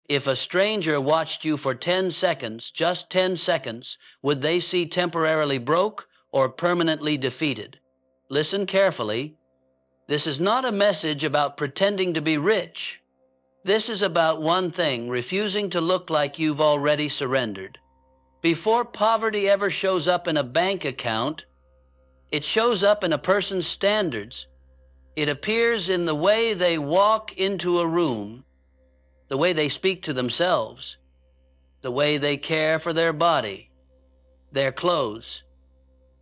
If a stranger watched you for 10 seconds, just 10 seconds, would they see temporarily broke or permanently defeated? Listen carefully. This is not a message about pretending to be rich. This is about one thing: refusing to look like you've already surrendered. Before poverty ever shows up in a bank account, it shows up in a person's standards. It appears in the way they walk into a room, the way they speak to themselves, the way they care for their body, their clothes,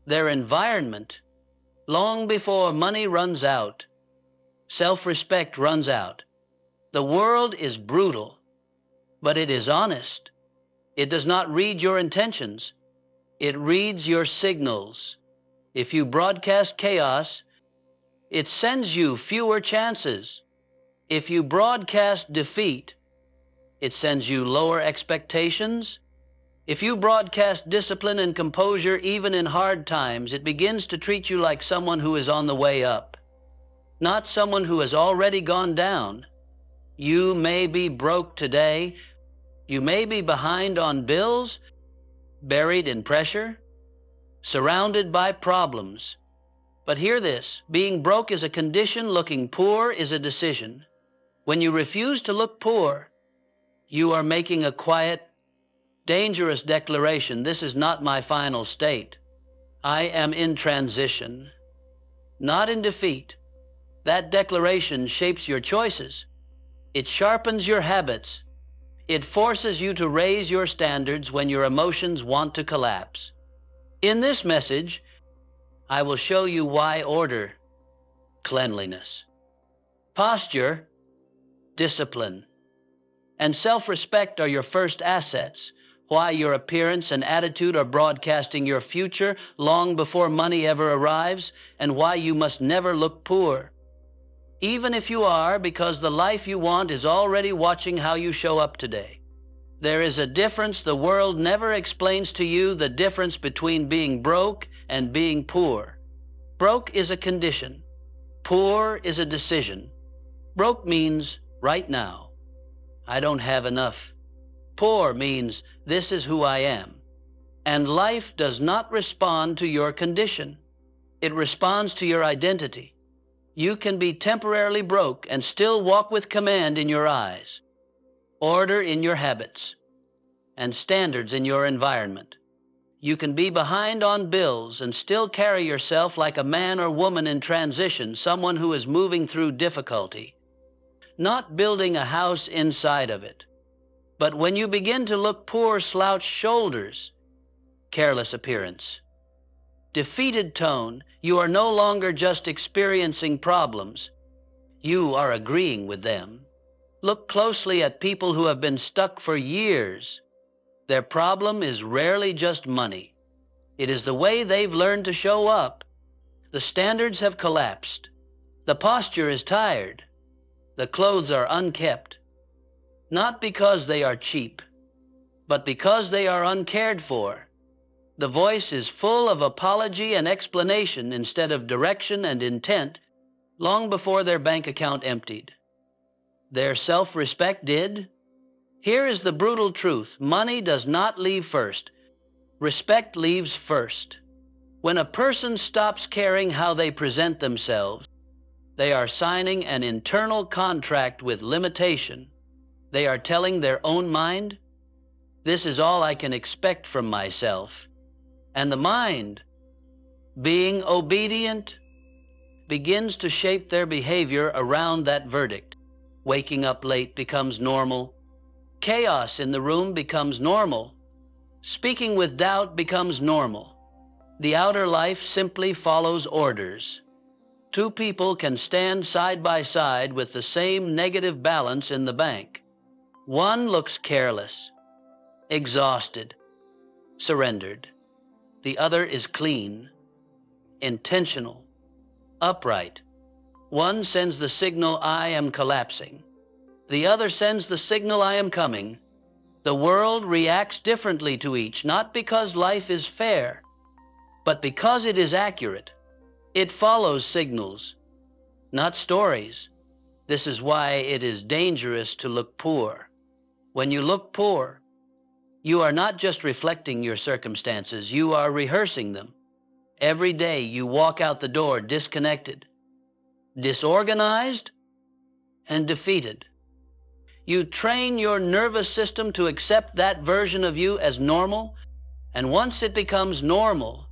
their environment. Long before money runs out, self-respect runs out. The world is brutal, but it is honest. It does not read your intentions. It reads your signals. If you broadcast chaos, it sends you fewer chances. If you broadcast defeat, it sends you lower expectations. If you broadcast discipline and composure even in hard times, it begins to treat you like someone who is on the way up, not someone who has already gone down. You may be broke today. You may be behind on bills, buried in pressure, surrounded by problems. But hear this: being broke is a condition, looking poor is a decision. When you refuse to look poor, you are making a quiet, dangerous declaration: this is not my final state. I am in transition, not in defeat. That declaration shapes your choices. It sharpens your habits. It forces you to raise your standards when your emotions want to collapse. In this message, I will show you why order, cleanliness, posture, discipline, and self-respect are your first assets, why your appearance and attitude are broadcasting your future long before money ever arrives, and why you must never look poor, even if you are, because the life you want is already watching how you show up today. There is a difference the world never explains to you, the difference between being broke and being poor. Broke is a condition. Poor is a decision. Broke means right now, I don't have enough. Poor means this is who I am. And life does not respond to your condition. It responds to your identity. You can be temporarily broke and still walk with command in your eyes, order in your habits, and standards in your environment. You can be behind on bills and still carry yourself like a man or woman in transition, someone who is moving through difficulty, not building a house inside of it. But when you begin to look poor, slouched shoulders, careless appearance, defeated tone, you are no longer just experiencing problems. You are agreeing with them. Look closely at people who have been stuck for years. Their problem is rarely just money. It is the way they've learned to show up. The standards have collapsed. The posture is tired. The clothes are unkept. Not because they are cheap, but because they are uncared for. The voice is full of apology and explanation instead of direction and intent, long before their bank account emptied. Their self-respect did. Here is the brutal truth: money does not leave first. Respect leaves first. When a person stops caring how they present themselves, they are signing an internal contract with limitation. They are telling their own mind, this is all I can expect from myself. And the mind, being obedient, begins to shape their behavior around that verdict. Waking up late becomes normal. Chaos in the room becomes normal. Speaking with doubt becomes normal. The outer life simply follows orders. Two people can stand side by side with the same negative balance in the bank. One looks careless, exhausted, surrendered. The other is clean, intentional, upright. One sends the signal, I am collapsing. The other sends the signal, I am coming. The world reacts differently to each, not because life is fair, but because it is accurate. It follows signals, not stories. This is why it is dangerous to look poor. When you look poor, you are not just reflecting your circumstances, you are rehearsing them. Every day you walk out the door disconnected, disorganized, and defeated. You train your nervous system to accept that version of you as normal, and once it becomes normal,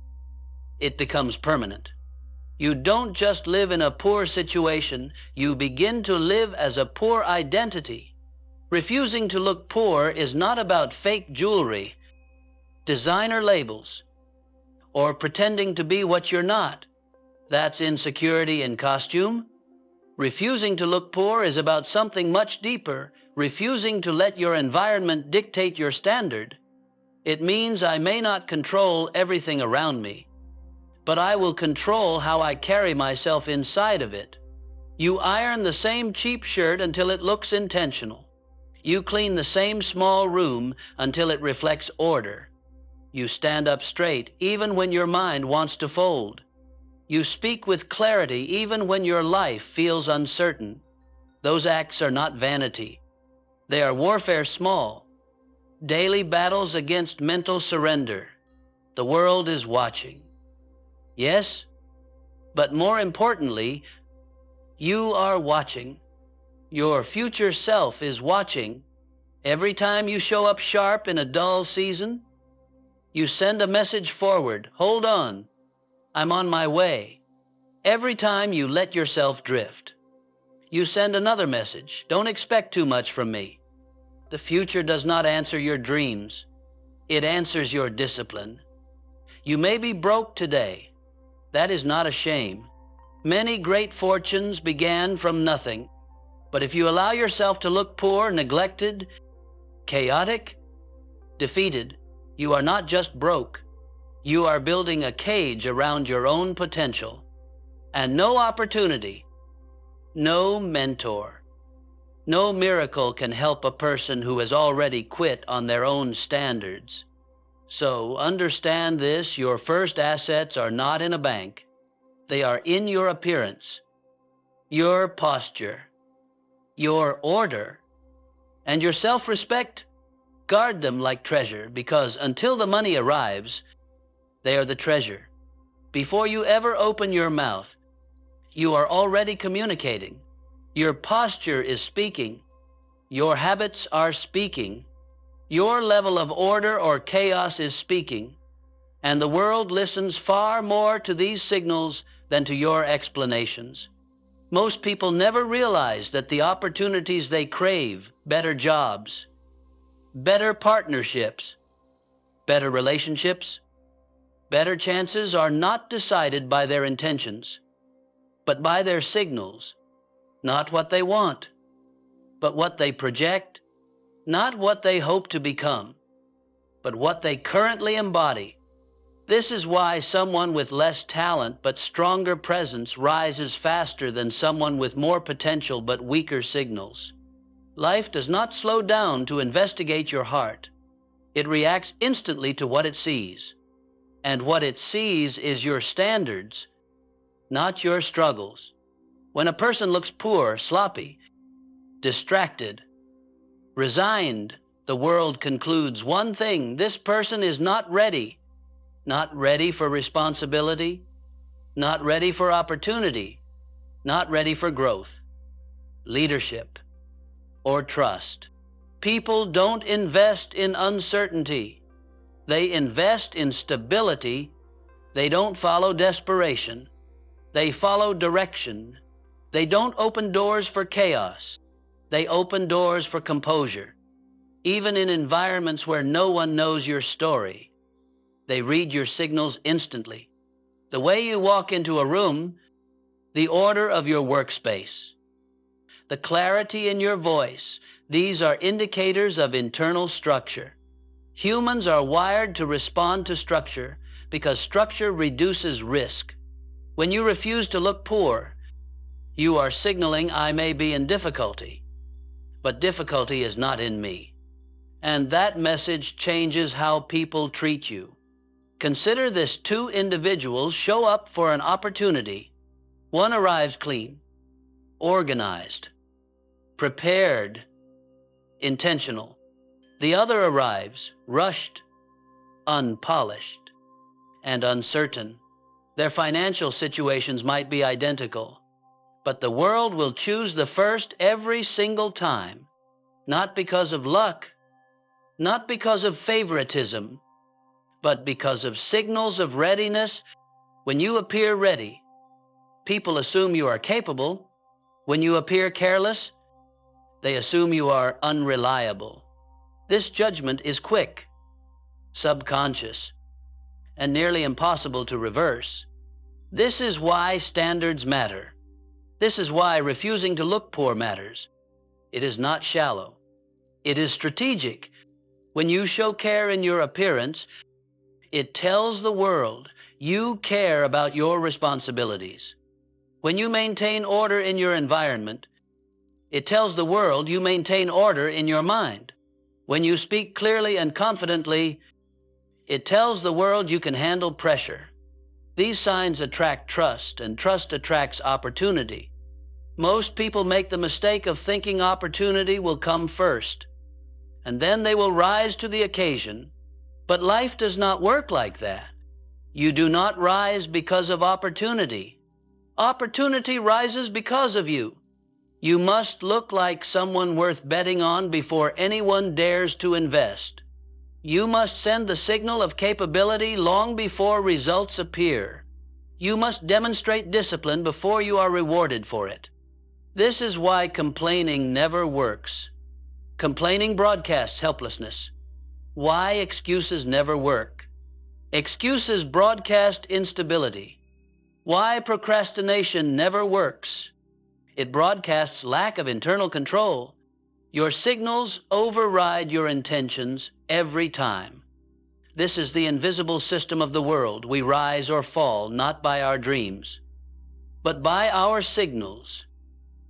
it becomes permanent. You don't just live in a poor situation, you begin to live as a poor identity. Refusing to look poor is not about fake jewelry, designer labels, or pretending to be what you're not. That's insecurity in costume. Refusing to look poor is about something much deeper, refusing to let your environment dictate your standard. It means I may not control everything around me, but I will control how I carry myself inside of it. You iron the same cheap shirt until it looks intentional. You clean the same small room until it reflects order. You stand up straight even when your mind wants to fold. You speak with clarity even when your life feels uncertain. Those acts are not vanity. They are warfare small, daily battles against mental surrender. The world is watching. Yes, but more importantly, you are watching. Your future self is watching. Every time you show up sharp in a dull season, you send a message forward. Hold on, I'm on my way. Every time you let yourself drift, you send another message. Don't expect too much from me. The future does not answer your dreams. It answers your discipline. You may be broke today. That is not a shame. Many great fortunes began from nothing. But if you allow yourself to look poor, neglected, chaotic, defeated, you are not just broke. You are building a cage around your own potential. And no opportunity, no mentor, no miracle can help a person who has already quit on their own standards. So understand this, your first assets are not in a bank. They are in your appearance, your posture, your order, and your self-respect. Guard them like treasure, because until the money arrives, they are the treasure. Before you ever open your mouth, you are already communicating. Your posture is speaking. Your habits are speaking. Your level of order or chaos is speaking. And the world listens far more to these signals than to your explanations. Most people never realize that the opportunities they crave, better jobs, better partnerships, better relationships, better chances, are not decided by their intentions, but by their signals. Not what they want, but what they project. Not what they hope to become, but what they currently embody. This is why someone with less talent but stronger presence rises faster than someone with more potential but weaker signals. Life does not slow down to investigate your heart. It reacts instantly to what it sees. And what it sees is your standards, not your struggles. When a person looks poor, sloppy, distracted, resigned, the world concludes one thing: this person is not ready. Not ready for responsibility, not ready for opportunity, not ready for growth, leadership, or trust. People don't invest in uncertainty. They invest in stability. They don't follow desperation. They follow direction. They don't open doors for chaos. They open doors for composure. Even in environments where no one knows your story, they read your signals instantly. The way you walk into a room, the order of your workspace, the clarity in your voice, these are indicators of internal structure. Humans are wired to respond to structure because structure reduces risk. When you refuse to look poor, you are signaling, I may be in difficulty, but difficulty is not in me. And that message changes how people treat you. Consider this: two individuals show up for an opportunity. One arrives clean, organized, prepared, intentional. The other arrives, rushed, unpolished, and uncertain. Their financial situations might be identical, but the world will choose the first every single time, not because of luck, not because of favoritism, but because of signals of readiness. When you appear ready, people assume you are capable. When you appear careless, they assume you are unreliable. This judgment is quick, subconscious, and nearly impossible to reverse. This is why standards matter. This is why refusing to look poor matters. It is not shallow. It is strategic. When you show care in your appearance, it tells the world you care about your responsibilities. When you maintain order in your environment, it tells the world you maintain order in your mind. When you speak clearly and confidently, it tells the world you can handle pressure. These signs attract trust, and trust attracts opportunity. Most people make the mistake of thinking opportunity will come first, and then they will rise to the occasion. But life does not work like that. You do not rise because of opportunity. Opportunity rises because of you. You must look like someone worth betting on before anyone dares to invest. You must send the signal of capability long before results appear. You must demonstrate discipline before you are rewarded for it. This is why complaining never works. Complaining broadcasts helplessness. Why excuses never work. Excuses broadcast instability. Why procrastination never works. It broadcasts lack of internal control. Your signals override your intentions every time. This is the invisible system of the world. We rise or fall not by our dreams, but by our signals.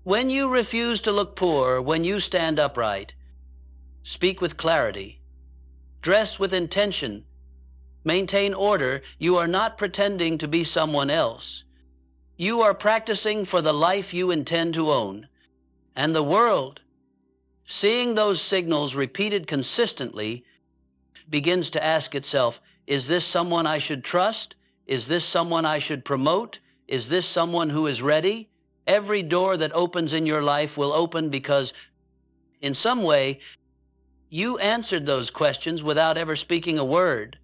When you refuse to look poor, when you stand upright, speak with clarity, dress with intention, maintain order, you are not pretending to be someone else. You are practicing for the life you intend to own. And the world, seeing those signals repeated consistently, begins to ask itself, is this someone I should trust? Is this someone I should promote? Is this someone who is ready? Every door that opens in your life will open because, in some way, you answered those questions without ever speaking a word.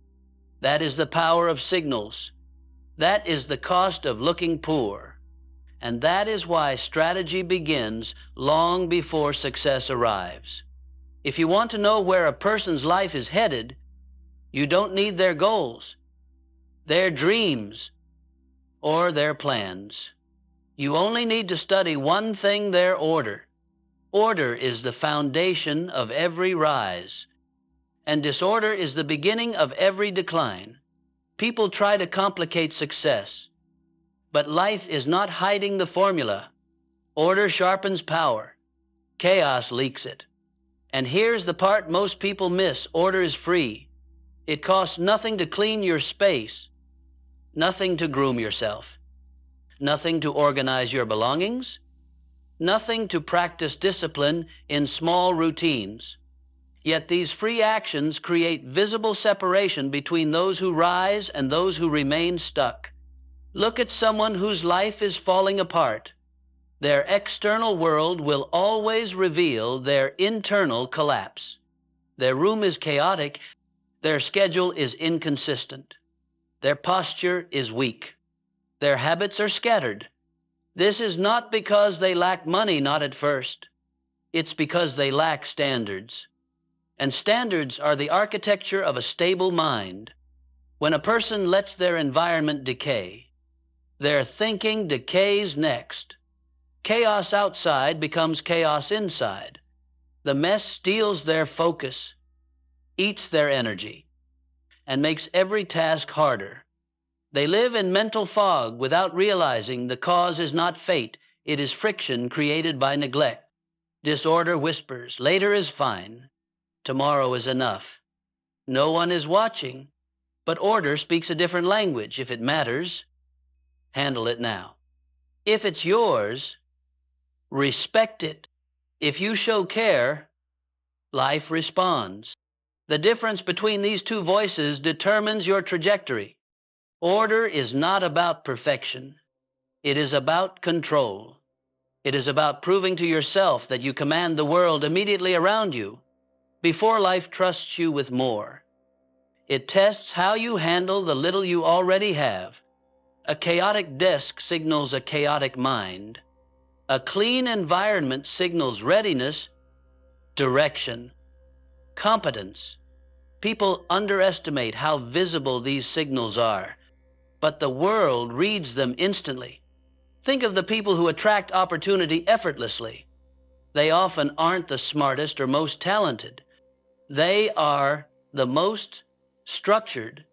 That is the power of signals. That is the cost of looking poor. And that is why strategy begins long before success arrives. If you want to know where a person's life is headed, you don't need their goals, their dreams, or their plans. You only need to study one thing: their order. Order is the foundation of every rise, and disorder is the beginning of every decline. People try to complicate success, but life is not hiding the formula. Order sharpens power. Chaos leaks it. And here's the part most people miss. Order is free. It costs nothing to clean your space, nothing to groom yourself, nothing to organize your belongings, nothing to practice discipline in small routines. Yet these free actions create visible separation between those who rise and those who remain stuck. Look at someone whose life is falling apart. Their external world will always reveal their internal collapse. Their room is chaotic. Their schedule is inconsistent. Their posture is weak. Their habits are scattered. This is not because they lack money, not at first. It's because they lack standards. And standards are the architecture of a stable mind. When a person lets their environment decay, their thinking decays next. Chaos outside becomes chaos inside. The mess steals their focus, eats their energy, and makes every task harder. They live in mental fog without realizing the cause is not fate. It is friction created by neglect. Disorder whispers, later is fine. Tomorrow is enough. No one is watching, but order speaks a different language. If it matters, handle it now. If it's yours, respect it. If you show care, Life responds. The difference between these two voices determines your trajectory. Order is not about perfection. It is about control. It is about proving to yourself that you command the world immediately around you before life trusts you with more. It tests how you handle the little you already have. A chaotic desk signals a chaotic mind. A clean environment signals readiness, direction, competence. People underestimate how visible these signals are, but the world reads them instantly. Think of the people who attract opportunity effortlessly. They often aren't the smartest or most talented. They are the most structured.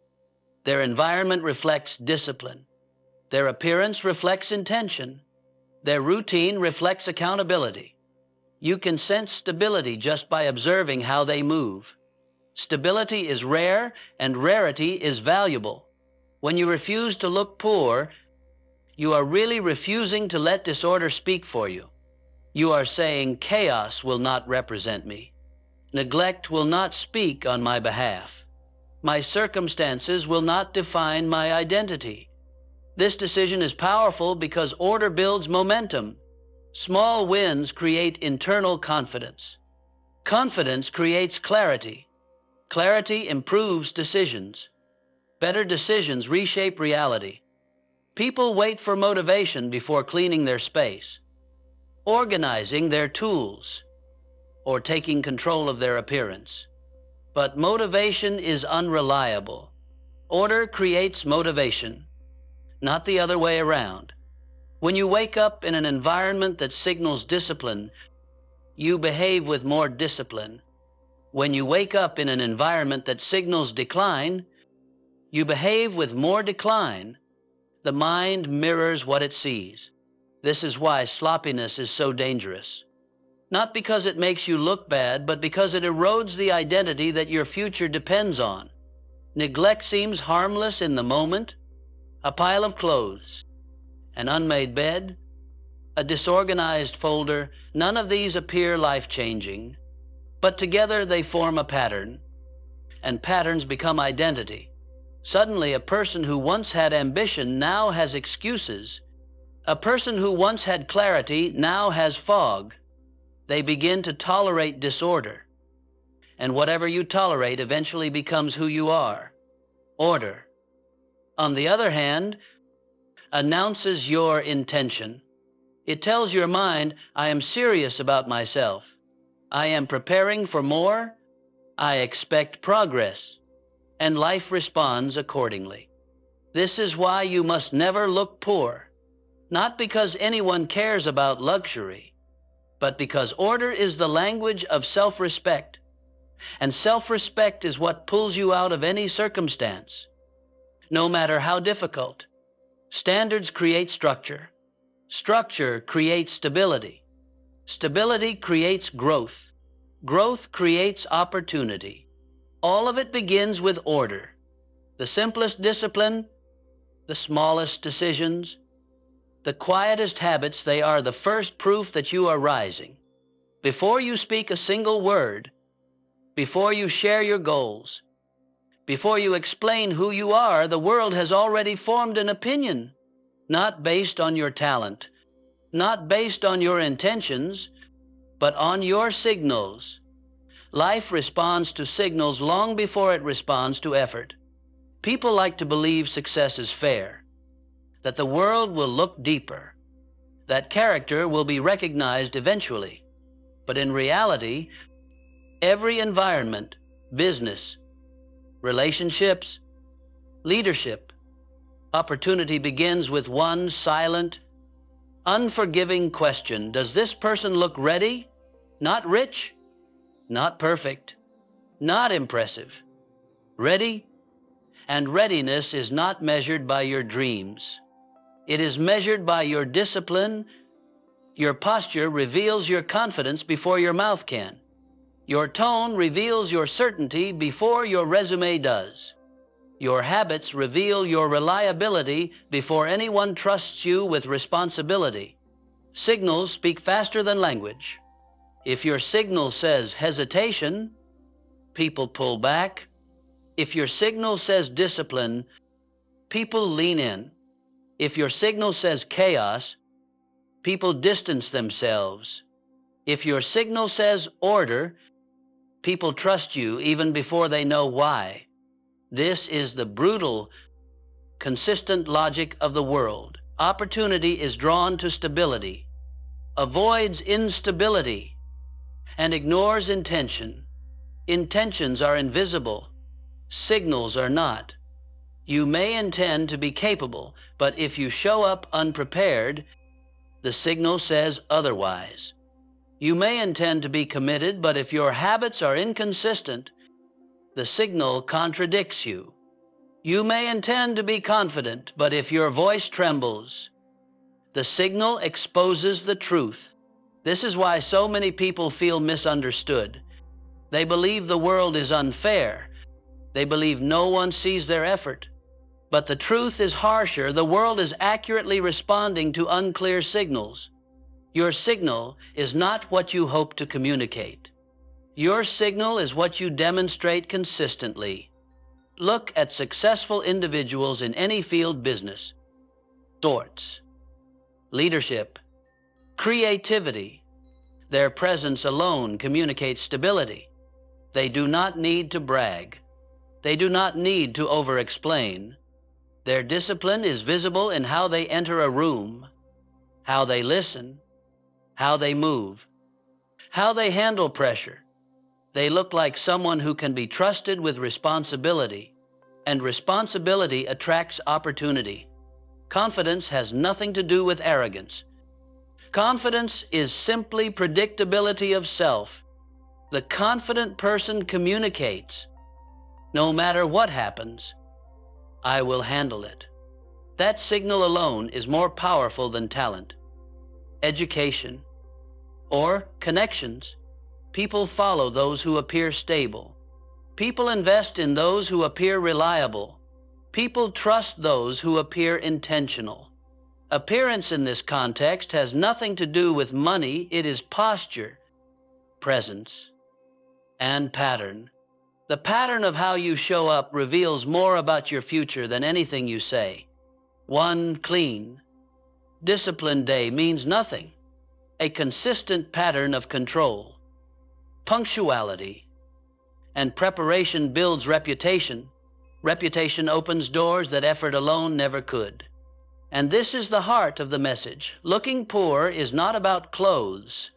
Their environment reflects discipline. Their appearance reflects intention. Their routine reflects accountability. You can sense stability just by observing how they move. Stability is rare, and rarity is valuable. When you refuse to look poor, you are really refusing to let disorder speak for you. You are saying chaos will not represent me. Neglect will not speak on my behalf. My circumstances will not define my identity. This decision is powerful because order builds momentum. Small wins create internal confidence. Confidence creates clarity. Clarity improves decisions. Better decisions reshape reality. People wait for motivation before cleaning their space, organizing their tools, or taking control of their appearance. But motivation is unreliable. Order creates motivation, not the other way around. When you wake up in an environment that signals discipline, you behave with more discipline. When you wake up in an environment that signals decline, you behave with more decline. The mind mirrors what it sees. This is why sloppiness is so dangerous. Not because it makes you look bad, but because it erodes the identity that your future depends on. Neglect seems harmless in the moment. A pile of clothes, an unmade bed, a disorganized folder, none of these appear life-changing, but together they form a pattern, and patterns become identity. Suddenly, a person who once had ambition now has excuses. A person who once had clarity now has fog. They begin to tolerate disorder. And whatever you tolerate eventually becomes who you are. Order, on the other hand, announces your intention. It tells your mind, I am serious about myself. I am preparing for more. I expect progress. And life responds accordingly. This is why you must never look poor, not because anyone cares about luxury, but because order is the language of self-respect, and self-respect is what pulls you out of any circumstance, no matter how difficult. Standards create structure. Structure creates stability. Stability creates growth. Growth creates opportunity. All of it begins with order. The simplest discipline, the smallest decisions, the quietest habits, they are the first proof that you are rising. Before you speak a single word, before you share your goals, before you explain who you are, the world has already formed an opinion, not based on your talent, not based on your intentions, but on your signals. Life responds to signals long before it responds to effort. People like to believe success is fair, that the world will look deeper, that character will be recognized eventually. But in reality, every environment, business, relationships, leadership, opportunity begins with one silent, unforgiving question. Does this person look ready? Not rich? Not perfect, not impressive. Ready? And readiness is not measured by your dreams. It is measured by your discipline. Your posture reveals your confidence before your mouth can. Your tone reveals your certainty before your resume does. Your habits reveal your reliability before anyone trusts you with responsibility. Signals speak faster than language. If your signal says hesitation, people pull back. If your signal says discipline, people lean in. If your signal says chaos, people distance themselves. If your signal says order, people trust you even before they know why. This is the brutal, consistent logic of the world. Opportunity is drawn to stability, avoids instability, and ignores intention. Intentions are invisible. Signals are not. You may intend to be capable, but if you show up unprepared, the signal says otherwise. You may intend to be committed, but if your habits are inconsistent, the signal contradicts you. You may intend to be confident, but if your voice trembles, the signal exposes the truth. This is why so many people feel misunderstood. They believe the world is unfair. They believe no one sees their effort. But the truth is harsher. The world is accurately responding to unclear signals. Your signal is not what you hope to communicate. Your signal is what you demonstrate consistently. Look at successful individuals in any field: business, sports, leadership, creativity. Their presence alone communicates stability. They do not need to brag. They do not need to over-explain. Their discipline is visible in how they enter a room, how they listen, how they move, how they handle pressure. They look like someone who can be trusted with responsibility, and responsibility attracts opportunity. Confidence has nothing to do with arrogance. Confidence is simply predictability of self. The confident person communicates, no matter what happens, I will handle it. That signal alone is more powerful than talent, education, or connections. People follow those who appear stable. People invest in those who appear reliable. People trust those who appear intentional. Appearance in this context has nothing to do with money. It is posture, presence, and pattern. The pattern of how you show up reveals more about your future than anything you say. One clean, disciplined day means nothing. A consistent pattern of control, punctuality, and preparation builds reputation. Reputation opens doors that effort alone never could. And this is the heart of the message. Looking poor is not about clothes.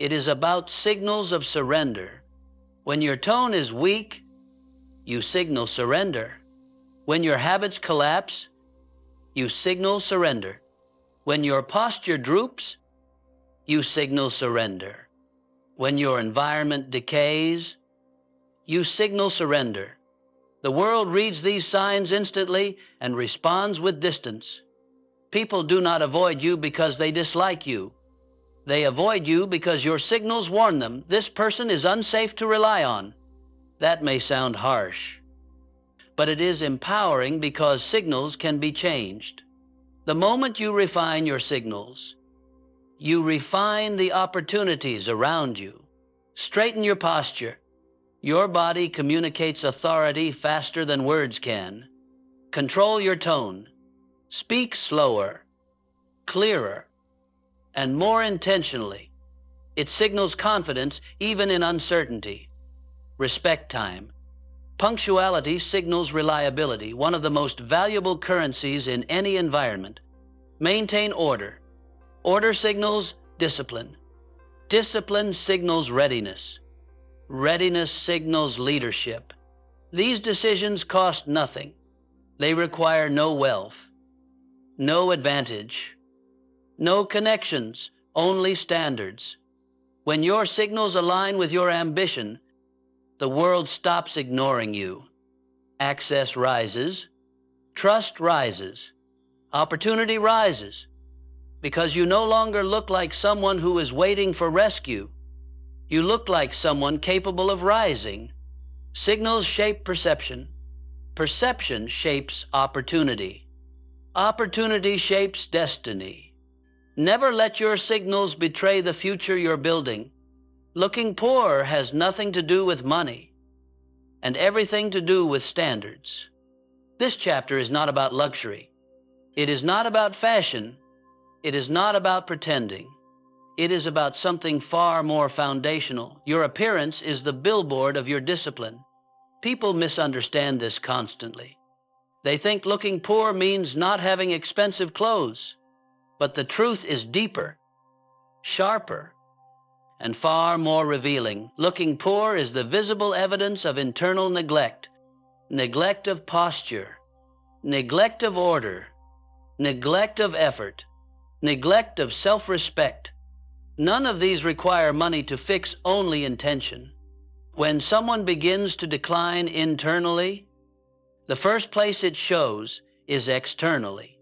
It is about signals of surrender. When your tone is weak, you signal surrender. When your habits collapse, you signal surrender. When your posture droops, you signal surrender. When your environment decays, you signal surrender. The world reads these signs instantly and responds with distance. People do not avoid you because they dislike you. They avoid you because your signals warn them, this person is unsafe to rely on. That may sound harsh, but it is empowering because signals can be changed. The moment you refine your signals, you refine the opportunities around you. Straighten your posture. Your body communicates authority faster than words can. Control your tone. Speak slower, clearer, and more intentionally. It signals confidence even in uncertainty. Respect time. Punctuality signals reliability, one of the most valuable currencies in any environment. Maintain order. Order signals discipline. Discipline signals readiness. Readiness signals leadership. These decisions cost nothing. They require no wealth, no advantage, no connections, only standards. When your signals align with your ambition, the world stops ignoring you. Access rises, trust rises, opportunity rises, because you no longer look like someone who is waiting for rescue. You look like someone capable of rising. Signals shape perception. Perception shapes opportunity. Opportunity shapes destiny. Never let your signals betray the future you're building. Looking poor has nothing to do with money and everything to do with standards. This chapter is not about luxury. It is not about fashion. It is not about pretending. It is about something far more foundational. Your appearance is the billboard of your discipline. People misunderstand this constantly. They think looking poor means not having expensive clothes. But the truth is deeper, sharper, and far more revealing. Looking poor is the visible evidence of internal neglect, neglect of posture, neglect of order, neglect of effort, neglect of self-respect. None of these require money to fix, only intention. When someone begins to decline internally, the first place it shows is externally.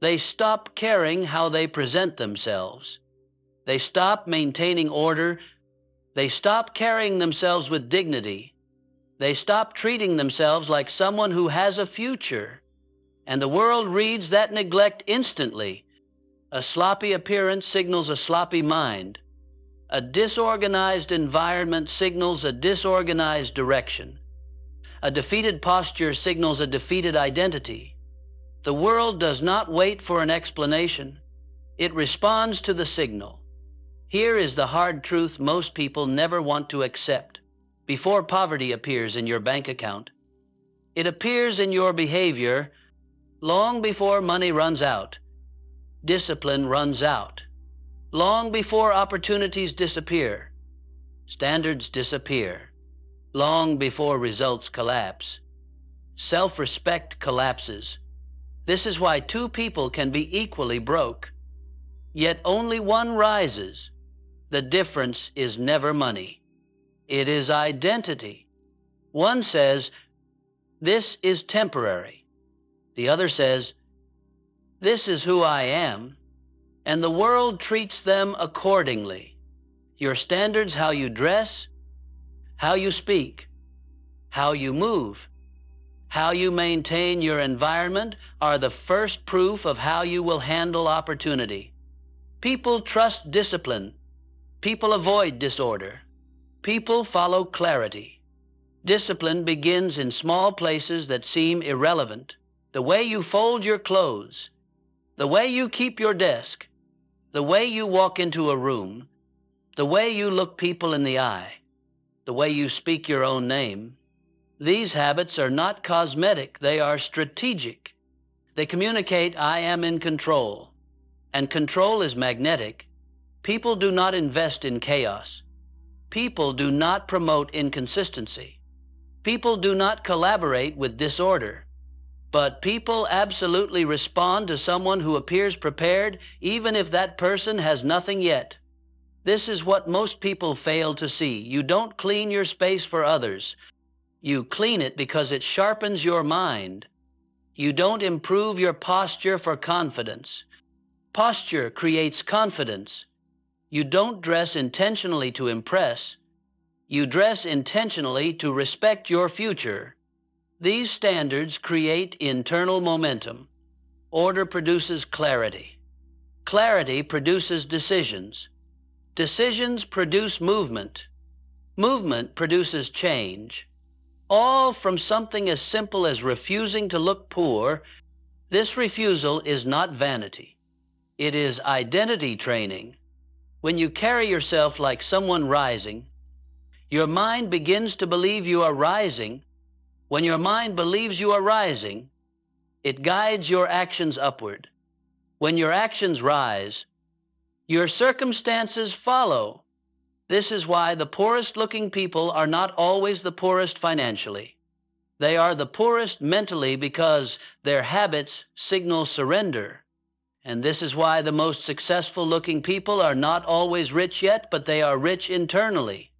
They stop caring how they present themselves. They stop maintaining order. They stop carrying themselves with dignity. They stop treating themselves like someone who has a future. And the world reads that neglect instantly. A sloppy appearance signals a sloppy mind. A disorganized environment signals a disorganized direction. A defeated posture signals a defeated identity. The world does not wait for an explanation. It responds to the signal. Here is the hard truth most people never want to accept. Before poverty appears in your bank account, it appears in your behavior long before money runs out. Discipline runs out. Long before opportunities disappear, standards disappear. Long before results collapse, self-respect collapses. This is why two people can be equally broke, yet only one rises. The difference is never money. It is identity. One says, "This is temporary." The other says, "This is who I am." And the world treats them accordingly. Your standards, how you dress, how you speak, how you move, how you maintain your environment, are the first proof of how you will handle opportunity. People trust discipline. People avoid disorder. People follow clarity. Discipline begins in small places that seem irrelevant. The way you fold your clothes, the way you keep your desk, the way you walk into a room, the way you look people in the eye, the way you speak your own name. These habits are not cosmetic, they are strategic. They communicate, "I am in control." And control is magnetic. People do not invest in chaos. People do not promote inconsistency. People do not collaborate with disorder. But people absolutely respond to someone who appears prepared, even if that person has nothing yet. This is what most people fail to see. You don't clean your space for others. You clean it because it sharpens your mind. You don't improve your posture for confidence. Posture creates confidence. You don't dress intentionally to impress. You dress intentionally to respect your future. These standards create internal momentum. Order produces clarity. Clarity produces decisions. Decisions produce movement. Movement produces change. All from something as simple as refusing to look poor. This refusal is not vanity. It is identity training. When you carry yourself like someone rising, your mind begins to believe you are rising. When your mind believes you are rising, it guides your actions upward. When your actions rise, your circumstances follow. This is why the poorest looking people are not always the poorest financially. They are the poorest mentally because their habits signal surrender. And this is why the most successful looking people are not always rich yet, but they are rich internally.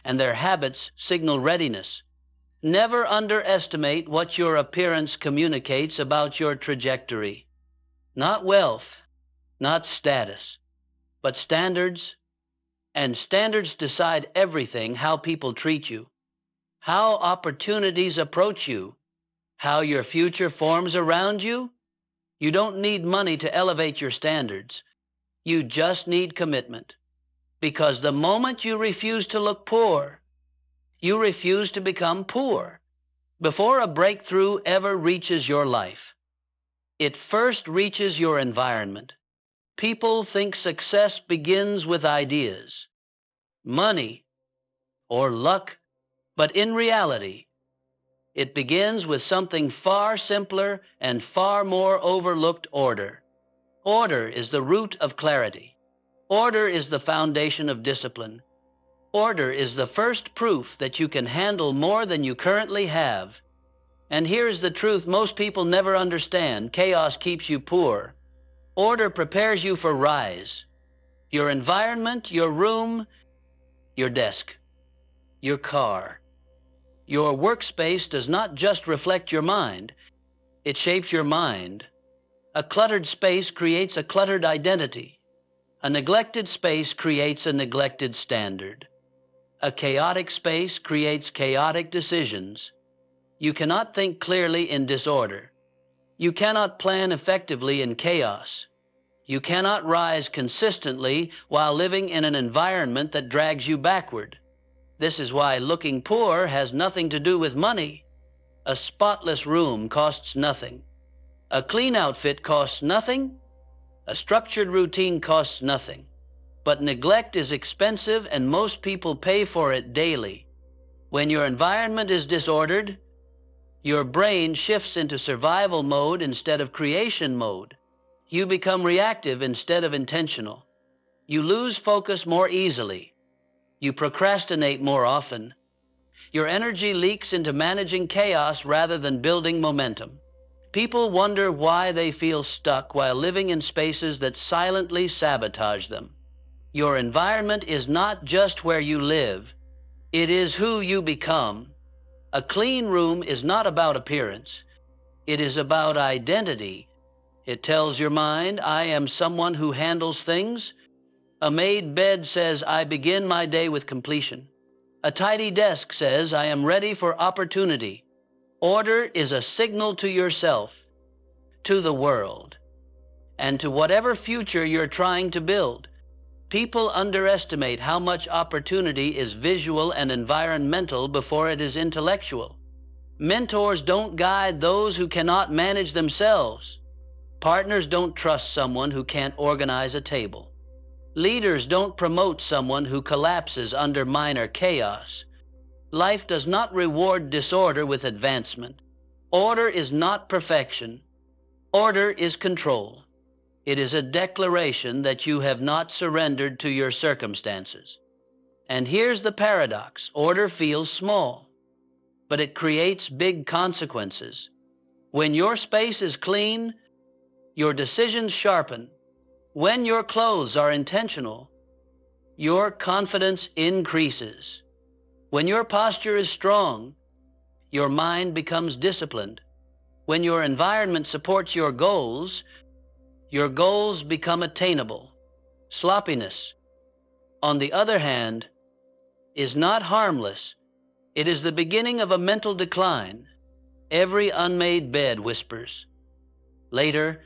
And their habits signal readiness. Never underestimate what your appearance communicates about your trajectory. Not wealth, not status, but standards. And standards decide everything: how people treat you, how opportunities approach you, how your future forms around you. You don't need money to elevate your standards. You just need commitment. Because the moment you refuse to look poor, you refuse to become poor. Before a breakthrough ever reaches your life, it first reaches your environment. People think success begins with ideas, money, or luck, but in reality, it begins with something far simpler and far more overlooked: order. Order is the root of clarity. Order is the foundation of discipline. Order is the first proof that you can handle more than you currently have. And here's the truth most people never understand: chaos keeps you poor. Order prepares you for rise. Your environment, your room, your desk, your car, your workspace does not just reflect your mind, it shapes your mind. A cluttered space creates a cluttered identity. A neglected space creates a neglected standard. A chaotic space creates chaotic decisions. You cannot think clearly in disorder. You cannot plan effectively in chaos. You cannot rise consistently while living in an environment that drags you backward. This is why looking poor has nothing to do with money. A spotless room costs nothing. A clean outfit costs nothing. A structured routine costs nothing. But neglect is expensive, and most people pay for it daily. When your environment is disordered, your brain shifts into survival mode instead of creation mode. You become reactive instead of intentional. You lose focus more easily. You procrastinate more often. Your energy leaks into managing chaos rather than building momentum. People wonder why they feel stuck while living in spaces that silently sabotage them. Your environment is not just where you live, it is who you become. A clean room is not about appearance, it is about identity. It tells your mind, I am someone who handles things. A made bed says, I begin my day with completion. A tidy desk says, I am ready for opportunity. Order is a signal to yourself, to the world, and to whatever future you're trying to build. People underestimate how much opportunity is visual and environmental before it is intellectual. Mentors don't guide those who cannot manage themselves. Partners don't trust someone who can't organize a table. Leaders don't promote someone who collapses under minor chaos. Life does not reward disorder with advancement. Order is not perfection. Order is control. It is a declaration that you have not surrendered to your circumstances. And here's the paradox: order feels small, but it creates big consequences. When your space is clean, your decisions sharpen. When your clothes are intentional, your confidence increases. When your posture is strong, your mind becomes disciplined. When your environment supports your goals become attainable. Sloppiness, on the other hand, is not harmless. It is the beginning of a mental decline. Every unmade bed whispers. Later,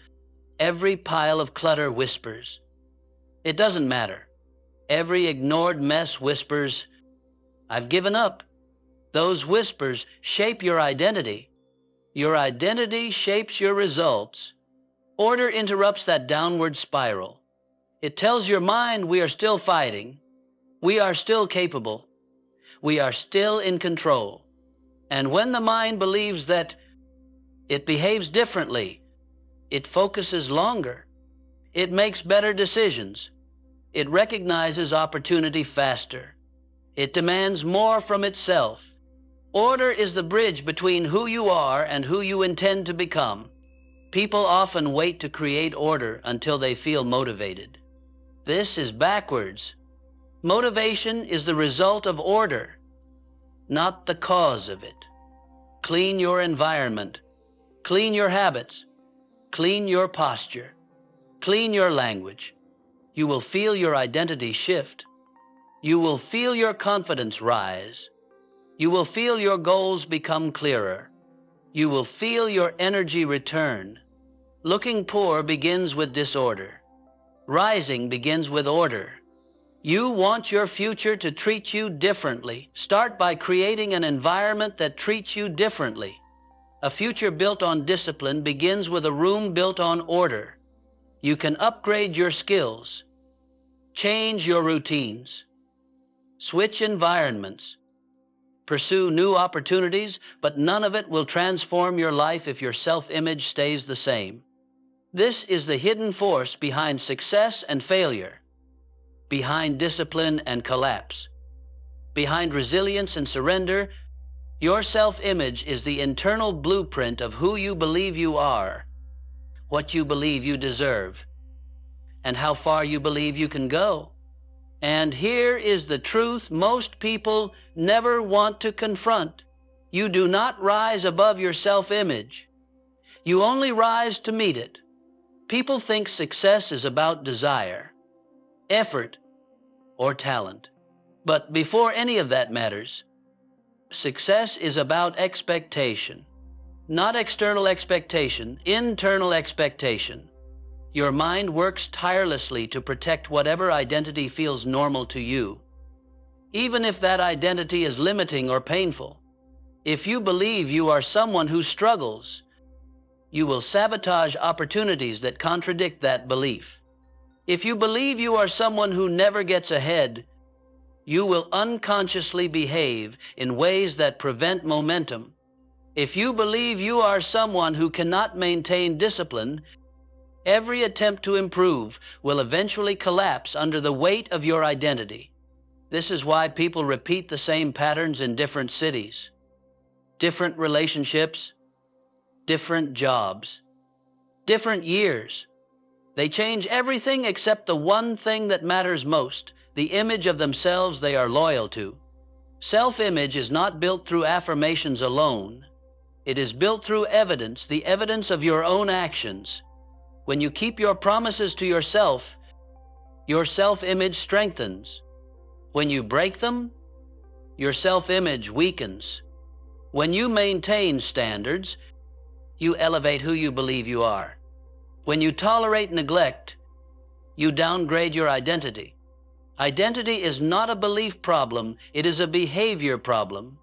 every pile of clutter whispers. It doesn't matter. Every ignored mess whispers, I've given up. Those whispers shape your identity. Your identity shapes your results. Order interrupts that downward spiral. It tells your mind we are still fighting. We are still capable. We are still in control. And when the mind believes that, it behaves differently. It focuses longer. It makes better decisions. It recognizes opportunity faster. It demands more from itself. Order is the bridge between who you are and who you intend to become. People often wait to create order until they feel motivated. This is backwards. Motivation is the result of order, not the cause of it. Clean your environment. Clean your habits. Clean your posture. Clean your language. You will feel your identity shift. You will feel your confidence rise. You will feel your goals become clearer. You will feel your energy return. Looking poor begins with disorder. Rising begins with order. You want your future to treat you differently. Start by creating an environment that treats you differently. A future built on discipline begins with a room built on order. You can upgrade your skills, change your routines, switch environments, pursue new opportunities, but none of it will transform your life if your self-image stays the same. This is the hidden force behind success and failure, behind discipline and collapse, behind resilience and surrender. Your self-image is the internal blueprint of who you believe you are, what you believe you deserve, and how far you believe you can go. And here is the truth most people never want to confront. You do not rise above your self-image. You only rise to meet it. People think success is about desire, effort, or talent. But before any of that matters, success is about expectation. Not external expectation, internal expectation. Your mind works tirelessly to protect whatever identity feels normal to you, even if that identity is limiting or painful. If you believe you are someone who struggles, you will sabotage opportunities that contradict that belief. If you believe you are someone who never gets ahead, you will unconsciously behave in ways that prevent momentum. If you believe you are someone who cannot maintain discipline, every attempt to improve will eventually collapse under the weight of your identity. This is why people repeat the same patterns in different cities, different relationships, different jobs, different years. They change everything except the one thing that matters most, the image of themselves they are loyal to. Self-image is not built through affirmations alone. It is built through evidence, the evidence of your own actions. When you keep your promises to yourself, your self-image strengthens. When you break them, your self-image weakens. When you maintain standards, you elevate who you believe you are. When you tolerate neglect, you downgrade your identity. Identity is not a belief problem, it is a behavior problem.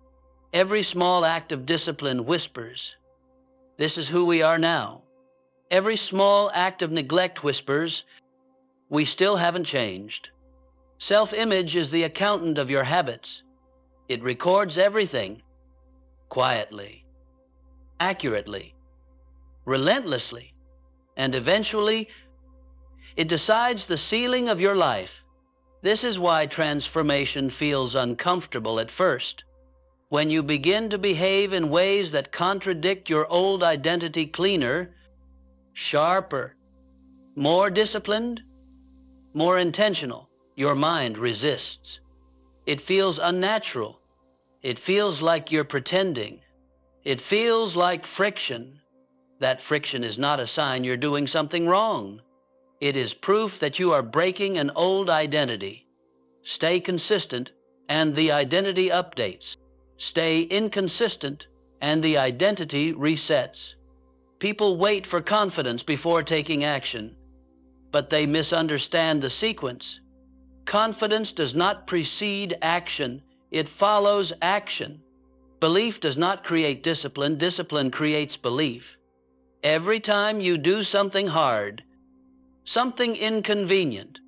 Every small act of discipline whispers, "This is who we are now." Every small act of neglect whispers, "We still haven't changed." Self-image is the accountant of your habits. It records everything, quietly, accurately, relentlessly, and eventually, it decides the ceiling of your life. This is why transformation feels uncomfortable at first. When you begin to behave in ways that contradict your old identity, cleaner, sharper, more disciplined, more intentional, your mind resists. It feels unnatural. It feels like you're pretending. It feels like friction. That friction is not a sign you're doing something wrong. It is proof that you are breaking an old identity. Stay consistent, and the identity updates. Stay inconsistent, and the identity resets. People wait for confidence before taking action, but they misunderstand the sequence. Confidence does not precede action, it follows action. Belief does not create discipline, discipline creates belief. Every time you do something hard, something inconvenient,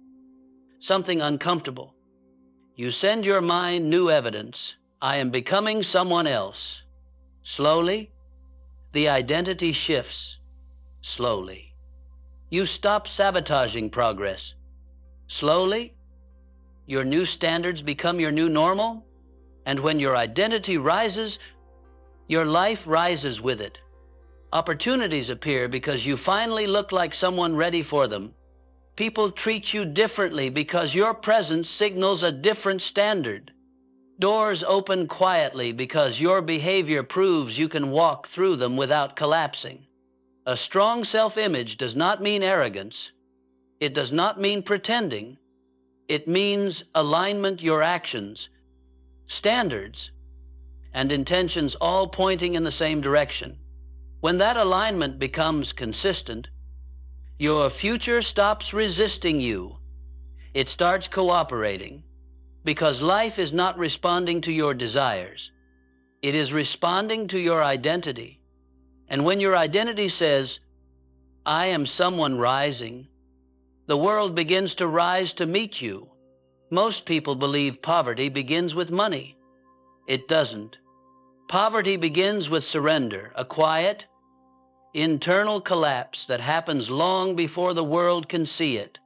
something uncomfortable, you send your mind new evidence. I am becoming someone else. Slowly, the identity shifts. Slowly, you stop sabotaging progress. Slowly, your new standards become your new normal, and when your identity rises, your life rises with it. Opportunities appear because you finally look like someone ready for them. People treat you differently because your presence signals a different standard. Doors open quietly because your behavior proves you can walk through them without collapsing. A strong self-image does not mean arrogance. It does not mean pretending. It means alignment, your actions, standards, and intentions all pointing in the same direction. When that alignment becomes consistent, your future stops resisting you. It starts cooperating because life is not responding to your desires. It is responding to your identity. And when your identity says, I am someone rising, the world begins to rise to meet you. Most people believe poverty begins with money. It doesn't. Poverty begins with surrender, a quiet, internal collapse that happens long before the world can see it.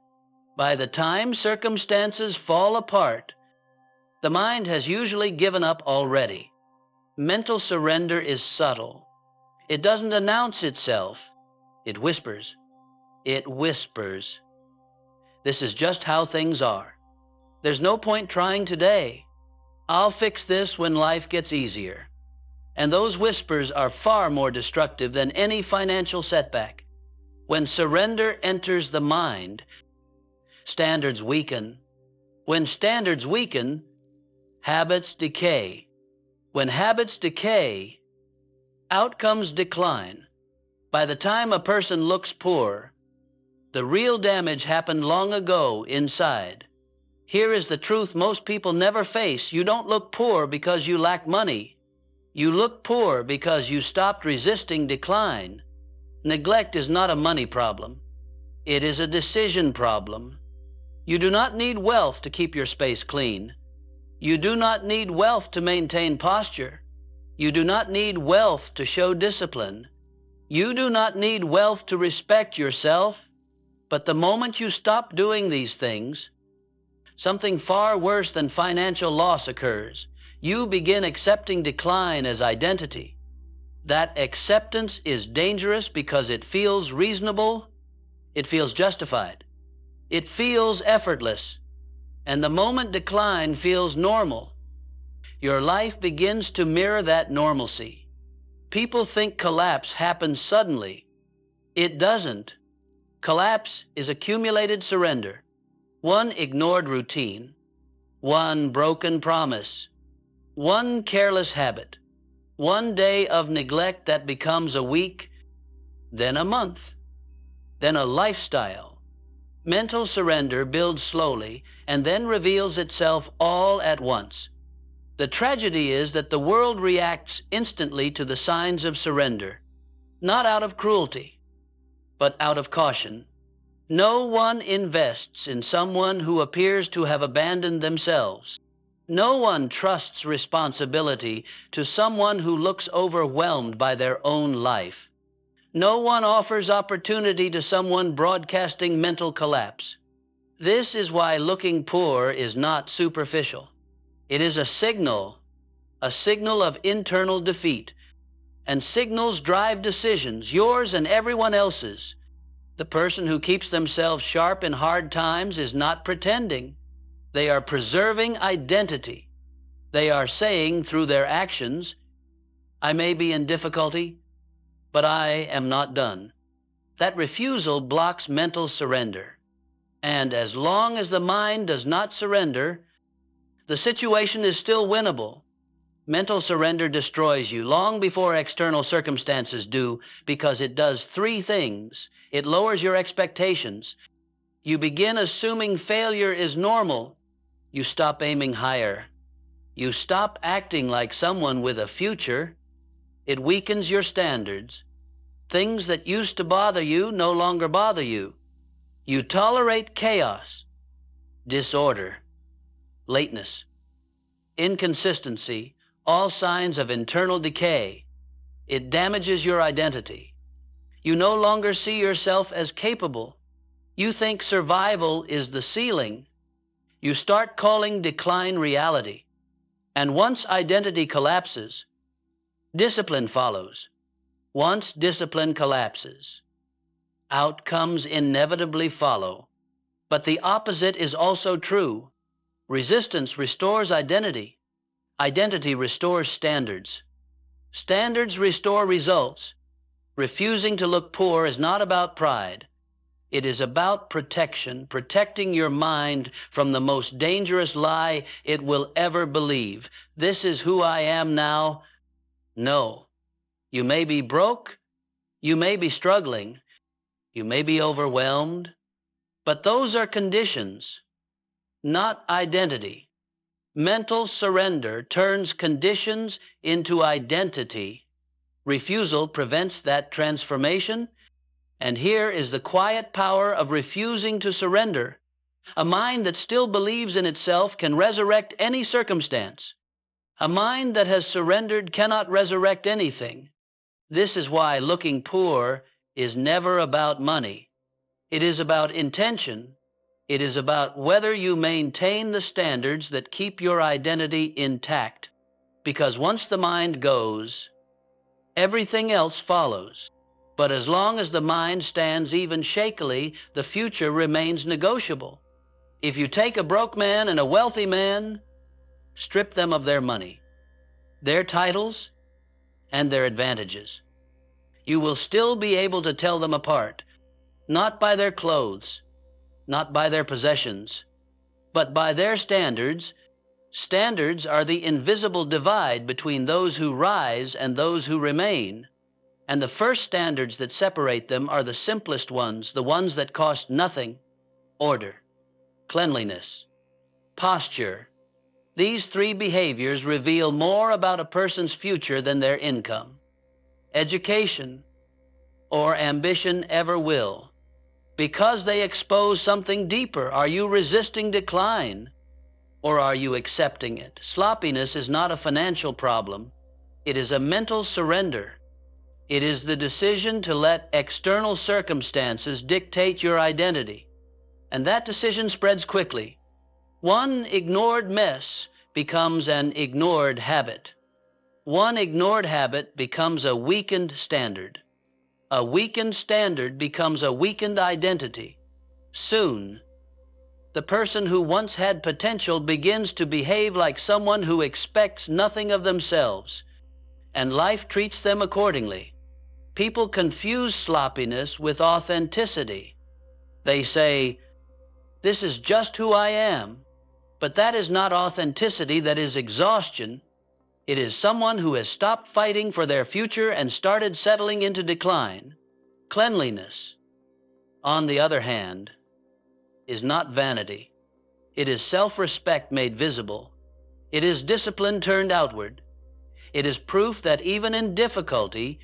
By the time circumstances fall apart, the mind has usually given up already. Mental surrender is subtle. It doesn't announce itself. It whispers. It whispers. This is just how things are. There's no point trying today. I'll fix this when life gets easier. And those whispers are far more destructive than any financial setback. When surrender enters the mind, standards weaken. When standards weaken, habits decay. When habits decay, outcomes decline. By the time a person looks poor, the real damage happened long ago inside. Here is the truth most people never face. You don't look poor because you lack money. You look poor because you stopped resisting decline. Neglect is not a money problem. It is a decision problem. You do not need wealth to keep your space clean. You do not need wealth to maintain posture. You do not need wealth to show discipline. You do not need wealth to respect yourself. But the moment you stop doing these things, something far worse than financial loss occurs. You begin accepting decline as identity. That acceptance is dangerous because it feels reasonable, it feels justified, it feels effortless, and the moment decline feels normal, your life begins to mirror that normalcy. People think collapse happens suddenly. It doesn't. Collapse is accumulated surrender. One ignored routine, one broken promise, one careless habit, one day of neglect that becomes a week, then a month, then a lifestyle. Mental surrender builds slowly and then reveals itself all at once. The tragedy is that the world reacts instantly to the signs of surrender, not out of cruelty, but out of caution. No one invests in someone who appears to have abandoned themselves. No one trusts responsibility to someone who looks overwhelmed by their own life. No one offers opportunity to someone broadcasting mental collapse. This is why looking poor is not superficial. It is a signal of internal defeat. And signals drive decisions, yours and everyone else's. The person who keeps themselves sharp in hard times is not pretending. They are preserving identity. They are saying through their actions, I may be in difficulty, but I am not done. That refusal blocks mental surrender. And as long as the mind does not surrender, the situation is still winnable. Mental surrender destroys you long before external circumstances do because it does three things. It lowers your expectations. You begin assuming failure is normal. You stop aiming higher. You stop acting like someone with a future. It weakens your standards. Things that used to bother you no longer bother you. You tolerate chaos, disorder, lateness, inconsistency, all signs of internal decay. It damages your identity. You no longer see yourself as capable. You think survival is the ceiling. You start calling decline reality. And once identity collapses, discipline follows. Once discipline collapses, outcomes inevitably follow. But the opposite is also true. Resistance restores identity. Identity restores standards. Standards restore results. Refusing to look poor is not about pride. It is about protection, protecting your mind from the most dangerous lie it will ever believe. This is who I am now. No. You may be broke. You may be struggling. You may be overwhelmed. But those are conditions. not identity. Mental surrender turns conditions into identity. Refusal prevents that transformation, and here is the quiet power of refusing to surrender. A mind that still believes in itself can resurrect any circumstance. A mind that has surrendered cannot resurrect anything. This is why looking poor is never about money. It is about intention. It is about whether you maintain the standards that keep your identity intact. Because once the mind goes, everything else follows. But as long as the mind stands even shakily, the future remains negotiable. If you take a broke man and a wealthy man, strip them of their money, their titles, and their advantages, you will still be able to tell them apart, not by their clothes, not by their possessions, but by their standards. Standards are the invisible divide between those who rise and those who remain. And the first standards that separate them are the simplest ones, the ones that cost nothing: order, cleanliness, posture. These three behaviors reveal more about a person's future than their income, education, or ambition ever will, because they expose something deeper. Are you resisting decline, or are you accepting it? Sloppiness is not a financial problem. It is a mental surrender. It is the decision to let external circumstances dictate your identity. And that decision spreads quickly. One ignored mess becomes an ignored habit. One ignored habit becomes a weakened standard. A weakened standard becomes a weakened identity. Soon, the person who once had potential begins to behave like someone who expects nothing of themselves, and life treats them accordingly. People confuse sloppiness with authenticity. They say, "This is just who I am." But that is not authenticity, that is exhaustion. It is someone who has stopped fighting for their future and started settling into decline. Cleanliness, on the other hand, is not vanity. It is self-respect made visible. It is discipline turned outward. It is proof that even in difficulty,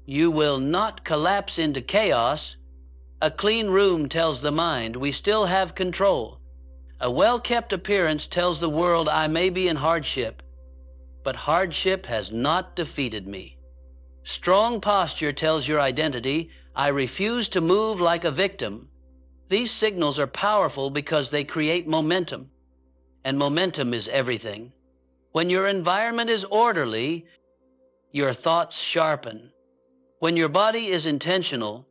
you will not collapse into chaos. A clean room tells the mind we still have control. A well-kept appearance tells the world I may be in hardship, but hardship has not defeated me. Strong posture tells your identity I refuse to move like a victim. These signals are powerful because they create momentum, and momentum is everything. When your environment is orderly, your thoughts sharpen. When your body is intentional,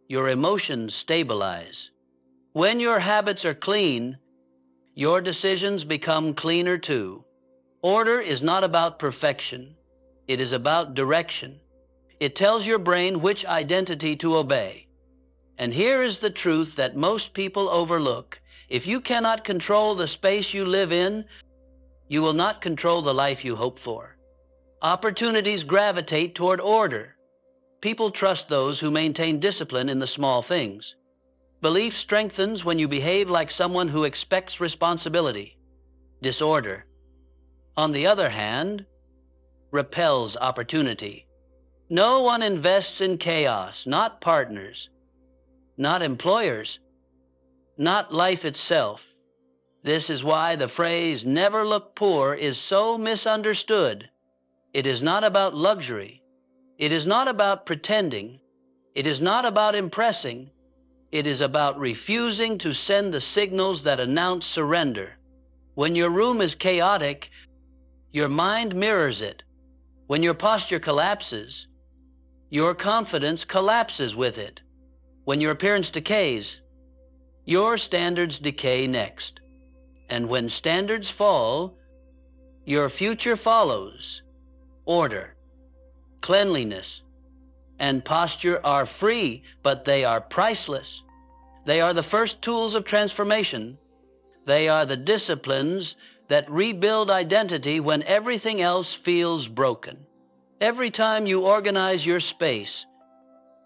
your emotions stabilize. When your habits are clean, your decisions become cleaner too. Order is not about perfection. It is about direction. It tells your brain which identity to obey. And here is the truth that most people overlook. If you cannot control the space you live in, you will not control the life you hope for. Opportunities gravitate toward order. People trust those who maintain discipline in the small things. Belief strengthens when you behave like someone who expects responsibility. Disorder, on the other hand, repels opportunity. No one invests in chaos, not partners, not employers, not life itself. This is why the phrase "never look poor" is so misunderstood. It is not about luxury. It is not about pretending. It is not about impressing. It is about refusing to send the signals that announce surrender. When your room is chaotic, your mind mirrors it. When your posture collapses, your confidence collapses with it. When your appearance decays, your standards decay next. And when standards fall, your future follows. Order, cleanliness, and posture are free, but they are priceless. They are the first tools of transformation. They are the disciplines that rebuild identity when everything else feels broken. Every time you organize your space,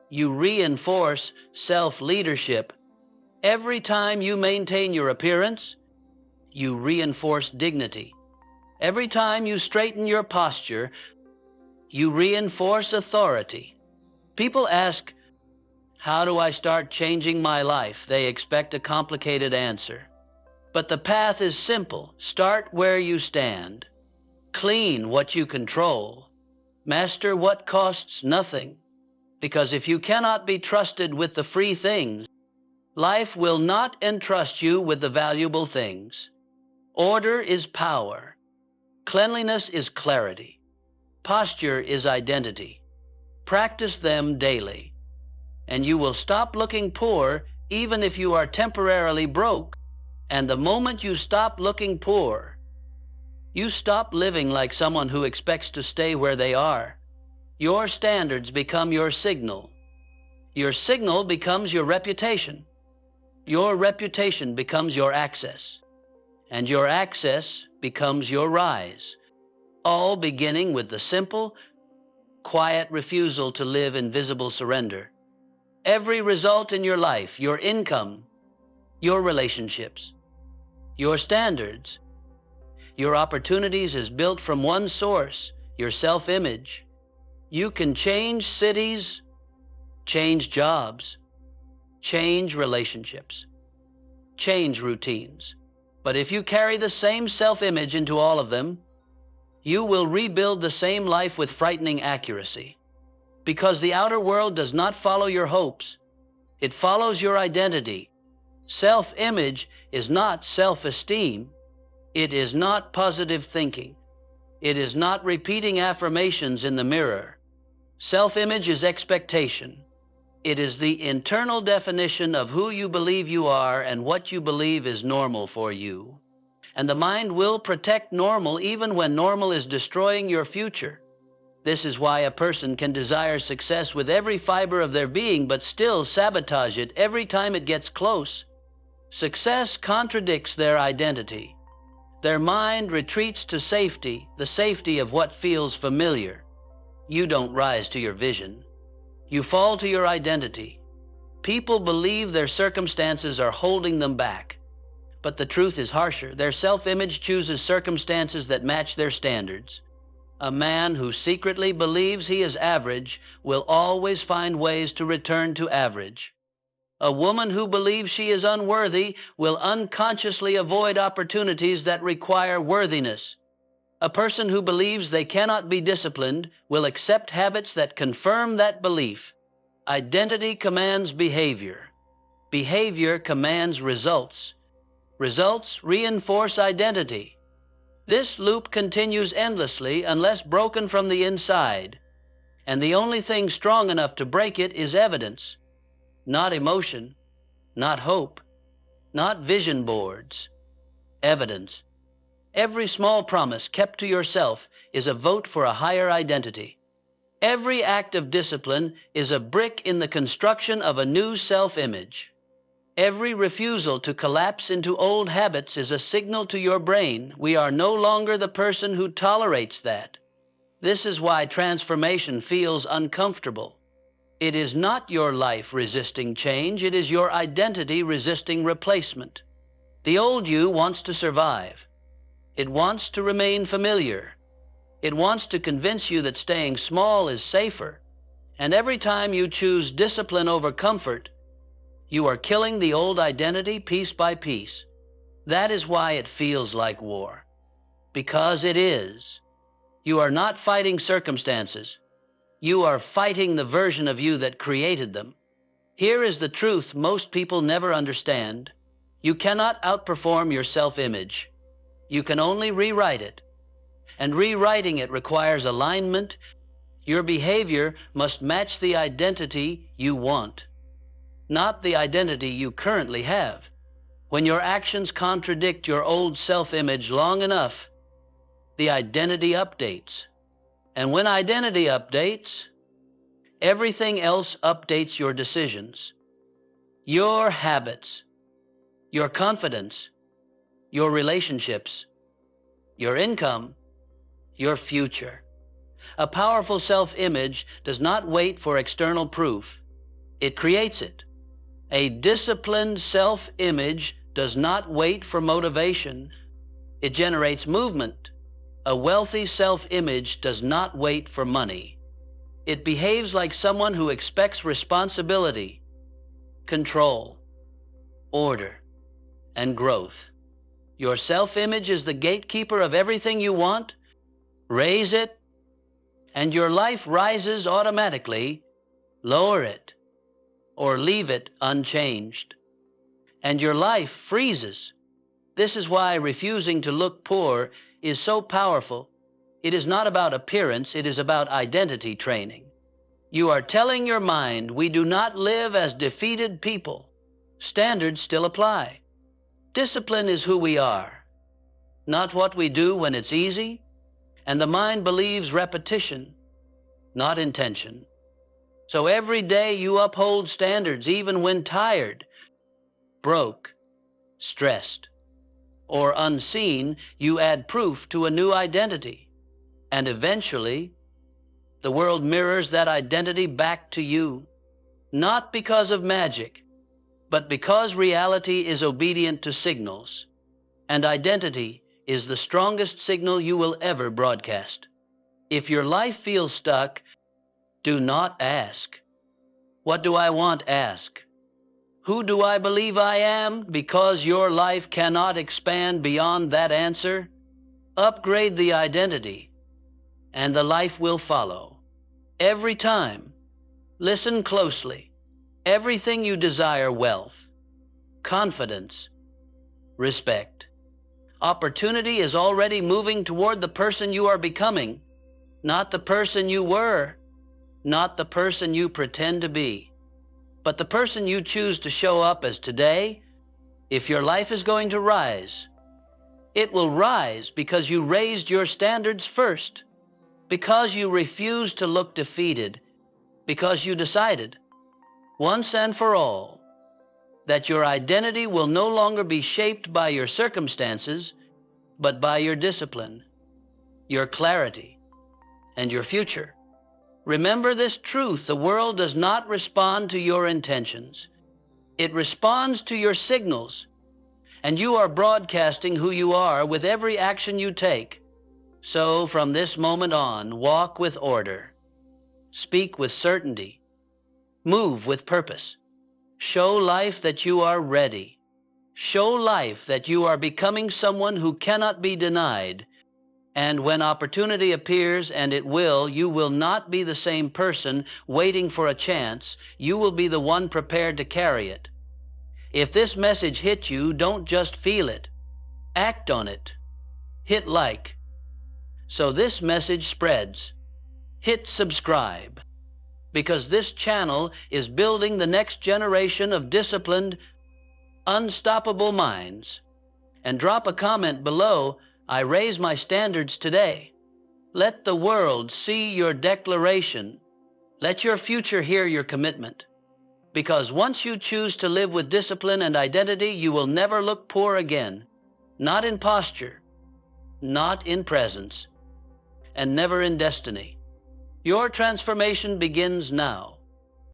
you reinforce self-leadership. Every time you maintain your appearance, you reinforce dignity. Every time you straighten your posture, you reinforce authority. People ask, how do I start changing my life? They expect a complicated answer. But the path is simple. Start where you stand. Clean what you control. Master what costs nothing. Because if you cannot be trusted with the free things, life will not entrust you with the valuable things. Order is power. Cleanliness is clarity. Posture is identity. Practice them daily, and you will stop looking poor even if you are temporarily broke. And the moment you stop looking poor, you stop living like someone who expects to stay where they are. Your standards become your signal. Your signal becomes your reputation. Your reputation becomes your access. And your access becomes your rise. All beginning with the simple, quiet refusal to live in visible surrender. Every result in your life, your income, your relationships, your standards, your opportunities is built from one source, your self-image. You can change cities, change jobs, change relationships, change routines. But if you carry the same self-image into all of them, you will rebuild the same life with frightening accuracy. Because the outer world does not follow your hopes. It follows your identity. Self-image is not self-esteem. It is not positive thinking. It is not repeating affirmations in the mirror. Self-image is expectation. It is the internal definition of who you believe you are and what you believe is normal for you. And the mind will protect normal even when normal is destroying your future. This is why a person can desire success with every fiber of their being but still sabotage it every time it gets close. Success contradicts their identity. Their mind retreats to safety, the safety of what feels familiar. You don't rise to your vision. You fall to your identity. People believe their circumstances are holding them back. But the truth is harsher. Their self-image chooses circumstances that match their standards. A man who secretly believes he is average will always find ways to return to average. A woman who believes she is unworthy will unconsciously avoid opportunities that require worthiness. A person who believes they cannot be disciplined will accept habits that confirm that belief. Identity commands behavior. Behavior commands results. Results reinforce identity. This loop continues endlessly unless broken from the inside. And the only thing strong enough to break it is evidence. Not emotion, not hope, not vision boards. Evidence. Every small promise kept to yourself is a vote for a higher identity. Every act of discipline is a brick in the construction of a new self-image. Every refusal to collapse into old habits is a signal to your brain, we are no longer the person who tolerates that. This is why transformation feels uncomfortable. It is not your life resisting change, it is your identity resisting replacement. The old you wants to survive. It wants to remain familiar. It wants to convince you that staying small is safer. And every time you choose discipline over comfort, you are killing the old identity piece by piece. That is why it feels like war. Because it is. You are not fighting circumstances. You are fighting the version of you that created them. Here is the truth most people never understand. You cannot outperform your self-image. You can only rewrite it. And rewriting it requires alignment. Your behavior must match the identity you want, not the identity you currently have. When your actions contradict your old self-image long enough, the identity updates. And when identity updates, everything else updates your decisions. Your habits, your confidence, your relationships, your income, your future. A powerful self-image does not wait for external proof. It creates it. A disciplined self-image does not wait for motivation, It generates movement. A wealthy self-image does not wait for money. It behaves like someone who expects responsibility, control, order, and growth. Your self-image is the gatekeeper of everything you want. Raise it, and your life rises automatically. Lower it, or leave it unchanged, and your life freezes. This is why refusing to look poor is so powerful. It is not about appearance, it is about identity training. You are telling your mind, we do not live as defeated people. Standards still apply. Discipline is who we are, not what we do when it's easy, and the mind believes repetition, not intention. So every day you uphold standards, even when tired, broke, stressed, or unseen. You add proof to a new identity, and eventually the world mirrors that identity back to you, not because of magic, but because reality is obedient to signals, and identity is the strongest signal you will ever broadcast. If your life feels stuck, do not ask, "What do I want?" Ask, "Who do I believe I am?" Because your life cannot expand beyond that answer. Upgrade the identity, and the life will follow. Every time, listen closely. Everything you desire: wealth, confidence, respect, opportunity is already moving toward the person you are becoming, not the person you were, not the person you pretend to be, but the person you choose to show up as today. If your life is going to rise, it will rise because you raised your standards first, because you refused to look defeated, because you decided, once and for all, that your identity will no longer be shaped by your circumstances, but by your discipline, your clarity, and your future. Remember this truth: the world does not respond to your intentions. It responds to your signals, and you are broadcasting who you are with every action you take. So from this moment on, walk with order, speak with certainty, move with purpose. Show life that you are ready. Show life that you are becoming someone who cannot be denied. And when opportunity appears, and it will, you will not be the same person waiting for a chance. You will be the one prepared to carry it. If this message hit you, don't just feel it. Act on it. Hit like, so this message spreads. Hit subscribe, because this channel is building the next generation of disciplined, unstoppable minds. And drop a comment below: I raise my standards today. Let the world see your declaration. Let your future hear your commitment. Because once you choose to live with discipline and identity, you will never look poor again. Not in posture, not in presence, and never in destiny. Your transformation begins now.